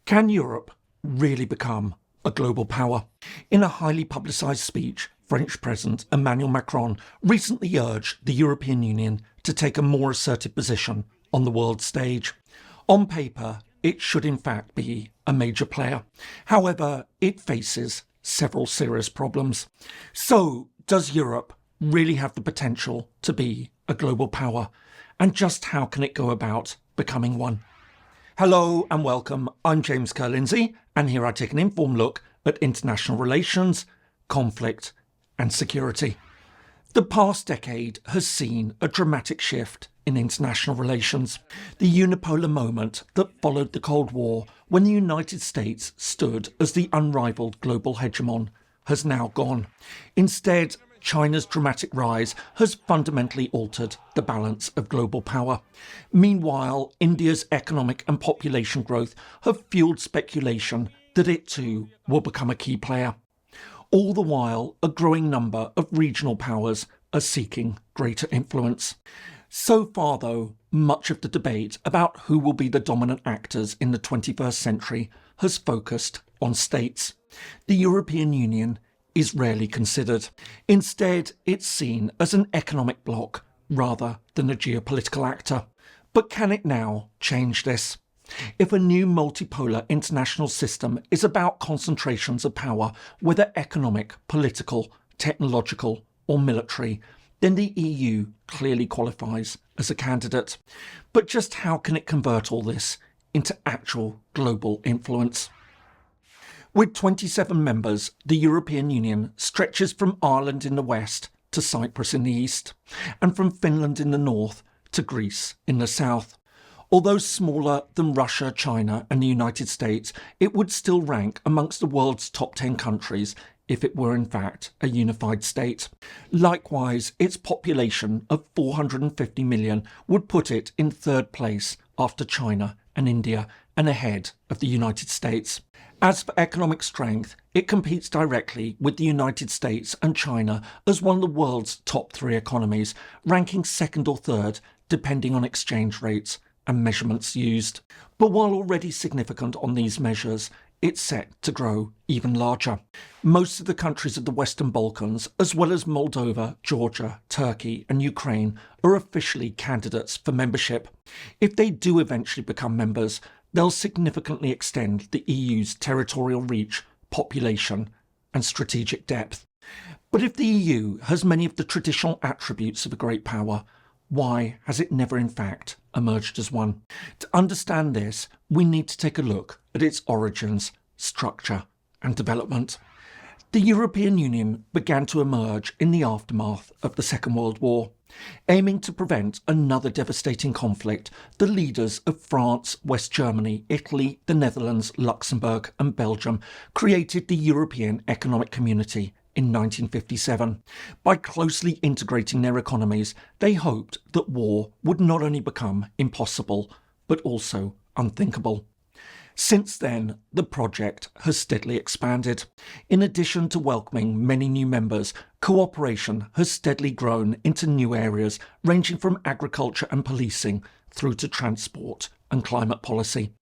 Can Europe really become a global power? In a highly publicised speech, French President Emmanuel Macron recently urged the European Union to take a more assertive position on the world stage. On paper, it should in fact be a major player. However, it faces several serious problems. So, does Europe really have the potential to be a global power? And just how can it go about becoming one? Hello and welcome, I'm James Ker-Lindsay, and here I take an informed look at international relations, conflict and security. The past decade has seen a dramatic shift in international relations. The unipolar moment that followed the Cold War, when the United States stood as the unrivaled global hegemon, has now gone. Instead, China's dramatic rise has fundamentally altered the balance of global power. Meanwhile, India's economic and population growth have fueled speculation that it too will become a key player. All the while, a growing number of regional powers are seeking greater influence. So far, though, much of the debate about who will be the dominant actors in the 21st century has focused on states. The European Union is rarely considered. Instead, it's seen as an economic bloc rather than a geopolitical actor. But can it now change this? If a new multipolar international system is about concentrations of power, whether economic, political, technological or military, then the EU clearly qualifies as a candidate. But just how can it convert all this into actual global influence? With 27 members, the European Union stretches from Ireland in the west to Cyprus in the east, and from Finland in the north to Greece in the south. Although smaller than Russia, China and the United States, it would still rank amongst the world's top 10 countries if it were in fact a unified state. Likewise, its population of 450 million would put it in third place after China and India and ahead of the United States. As for economic strength, it competes directly with the United States and China as one of the world's top 3 economies, ranking second or third depending on exchange rates and measurements used. But while already significant on these measures, it's set to grow even larger. Most of the countries of the Western Balkans, as well as Moldova, Georgia, Turkey and Ukraine, are officially candidates for membership. If they do eventually become members, they'll significantly extend the EU's territorial reach, population and strategic depth. But if the EU has many of the traditional attributes of a great power, why has it never in fact emerged as one? To understand this, we need to take a look at its origins, structure and development. The European Union began to emerge in the aftermath of the Second World War. Aiming to prevent another devastating conflict, the leaders of France, West Germany, Italy, the Netherlands, Luxembourg and Belgium created the European Economic Community in 1957. By closely integrating their economies, they hoped that war would not only become impossible, but also unthinkable. Since then, the project has steadily expanded. In addition to welcoming many new members, cooperation has steadily grown into new areas ranging from agriculture and policing through to transport and climate policy.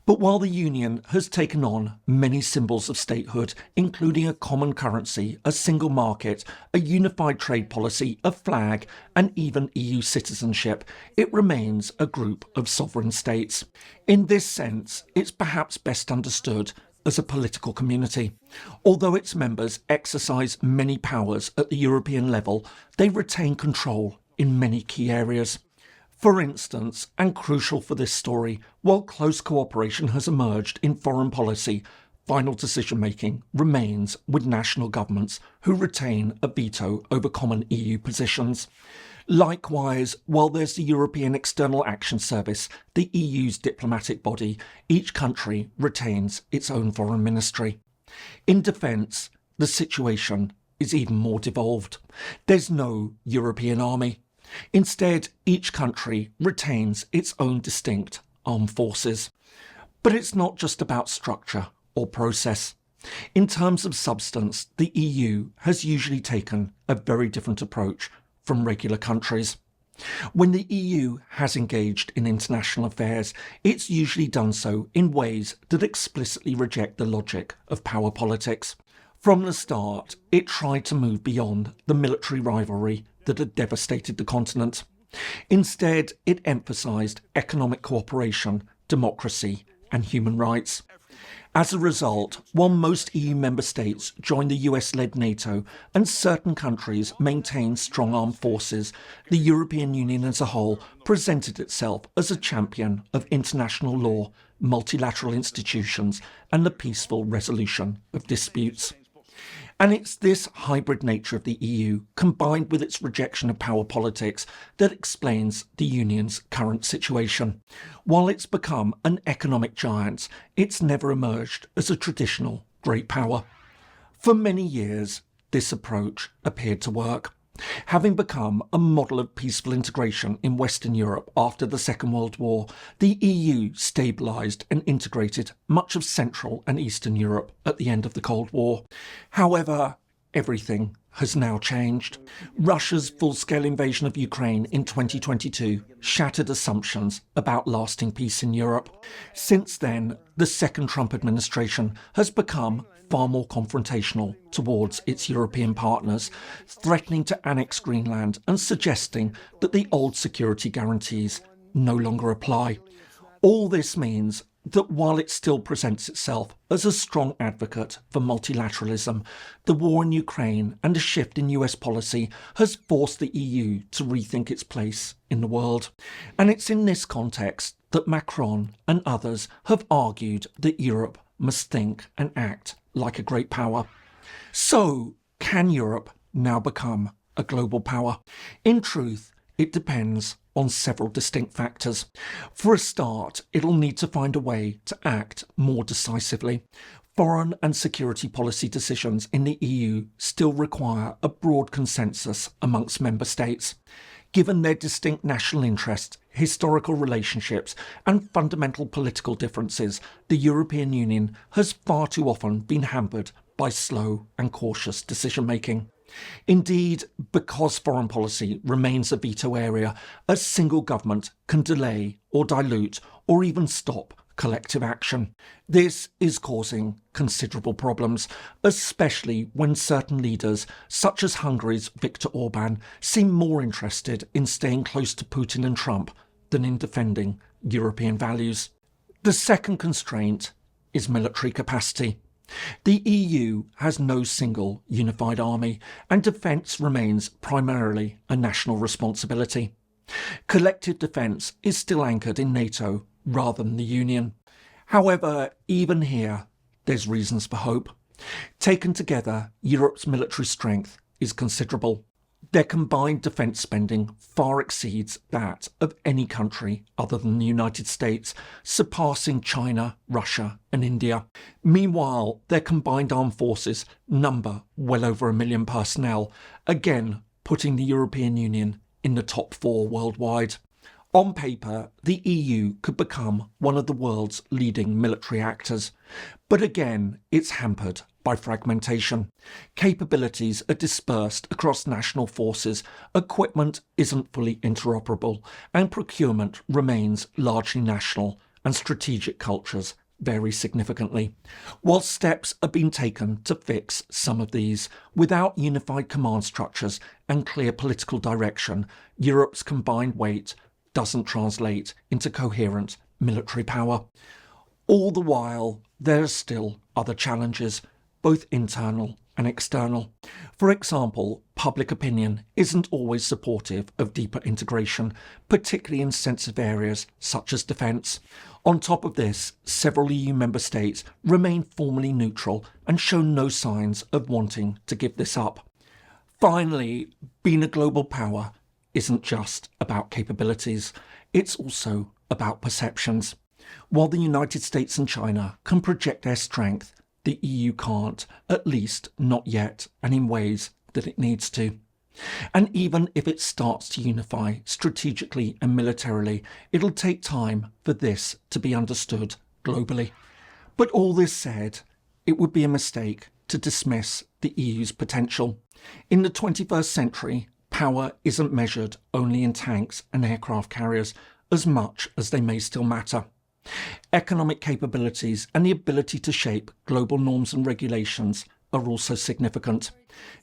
But while the Union has taken on many symbols of statehood, including a common currency, a single market, a unified trade policy, a flag, and even EU citizenship, it remains a group of sovereign states. In this sense, it's perhaps best understood as a political community. Although its members exercise many powers at the European level, they retain control in many key areas. For instance, and crucial for this story, while close cooperation has emerged in foreign policy, final decision-making remains with national governments who retain a veto over common EU positions. Likewise, while there's the European External Action Service, the EU's diplomatic body, each country retains its own foreign ministry. In defence, the situation is even more devolved. There's no European army. Instead, each country retains its own distinct armed forces. But it's not just about structure or process. In terms of substance, the EU has usually taken a very different approach from regular countries. When the EU has engaged in international affairs, it's usually done so in ways that explicitly reject the logic of power politics. From the start, it tried to move beyond the military rivalry that had devastated the continent. Instead, it emphasised economic cooperation, democracy and human rights. As a result, while most EU member states joined the US-led NATO and certain countries maintained strong armed forces, the European Union as a whole presented itself as a champion of international law, multilateral institutions and the peaceful resolution of disputes. And it's this hybrid nature of the EU, combined with its rejection of power politics, that explains the Union's current situation. While it's become an economic giant, it's never emerged as a traditional great power. For many years, this approach appeared to work. Having become a model of peaceful integration in Western Europe after the Second World War, the EU stabilised and integrated much of Central and Eastern Europe at the end of the Cold War. However, everything has now changed. Russia's full-scale invasion of Ukraine in 2022 shattered assumptions about lasting peace in Europe. Since then, the second Trump administration has become far more confrontational towards its European partners, threatening to annex Greenland and suggesting that the old security guarantees no longer apply. All this means that while it still presents itself as a strong advocate for multilateralism, the war in Ukraine and a shift in US policy has forced the EU to rethink its place in the world. And it's in this context that Macron and others have argued that Europe must think and act like a great power. So, can Europe now become a global power? In truth, it depends on several distinct factors. For a start, it'll need to find a way to act more decisively. Foreign and security policy decisions in the EU still require a broad consensus amongst member states. Given their distinct national interests, historical relationships and fundamental political differences, the European Union has far too often been hampered by slow and cautious decision-making. Indeed, because foreign policy remains a veto area, a single government can delay or dilute or even stop collective action. This is causing considerable problems, especially when certain leaders, such as Hungary's Viktor Orbán, seem more interested in staying close to Putin and Trump than in defending European values. The second constraint is military capacity. The EU has no single unified army, and defence remains primarily a national responsibility. Collective defence is still anchored in NATO rather than the Union. However, even here, there's reasons for hope. Taken together, Europe's military strength is considerable. Their combined defence spending far exceeds that of any country other than the United States, surpassing China, Russia and India. Meanwhile, their combined armed forces number well over 1 million personnel, again putting the European Union in the top 4 worldwide. On paper, the EU could become one of the world's leading military actors, but again, it's hampered by fragmentation. Capabilities are dispersed across national forces, equipment isn't fully interoperable, and procurement remains largely national, and strategic cultures vary significantly. While steps are being taken to fix some of these, without unified command structures and clear political direction, Europe's combined weight doesn't translate into coherent military power. All the while, there are still other challenges, both internal and external. For example, public opinion isn't always supportive of deeper integration, particularly in sensitive areas such as defence. On top of this, several EU member states remain formally neutral and show no signs of wanting to give this up. Finally, being a global power isn't just about capabilities, it's also about perceptions. While the United States and China can project their strength, the EU can't, at least not yet, and in ways that it needs to. And even if it starts to unify strategically and militarily, it'll take time for this to be understood globally. But all this said, it would be a mistake to dismiss the EU's potential. In the 21st century, power isn't measured only in tanks and aircraft carriers, as much as they may still matter. Economic capabilities and the ability to shape global norms and regulations are also significant.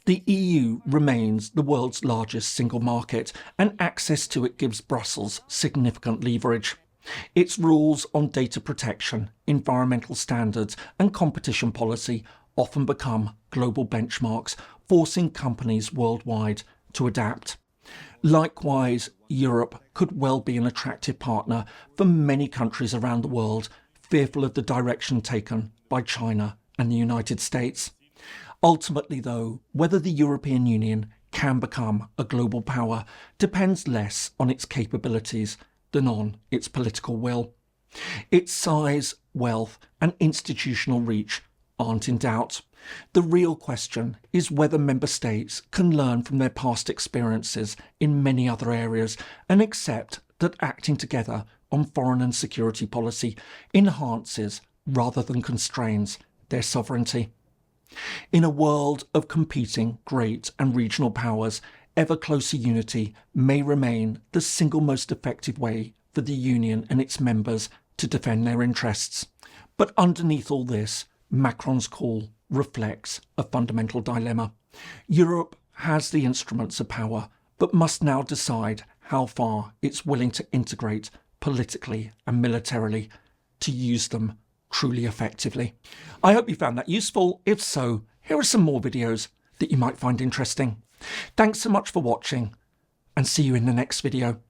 The EU remains the world's largest single market, and access to it gives Brussels significant leverage. Its rules on data protection, environmental standards and competition policy often become global benchmarks, forcing companies worldwide to adapt. Likewise, Europe could well be an attractive partner for many countries around the world, fearful of the direction taken by China and the United States. Ultimately, though, whether the European Union can become a global power depends less on its capabilities than on its political will. Its size, wealth and institutional reach aren't in doubt. The real question is whether member states can learn from their past experiences in many other areas and accept that acting together on foreign and security policy enhances rather than constrains their sovereignty. In a world of competing great and regional powers, ever closer unity may remain the single most effective way for the Union and its members to defend their interests. But underneath all this, Macron's call reflects a fundamental dilemma. Europe has the instruments of power, but must now decide how far it's willing to integrate politically and militarily to use them truly effectively. I hope you found that useful. If so, here are some more videos that you might find interesting. Thanks so much for watching, and see you in the next video.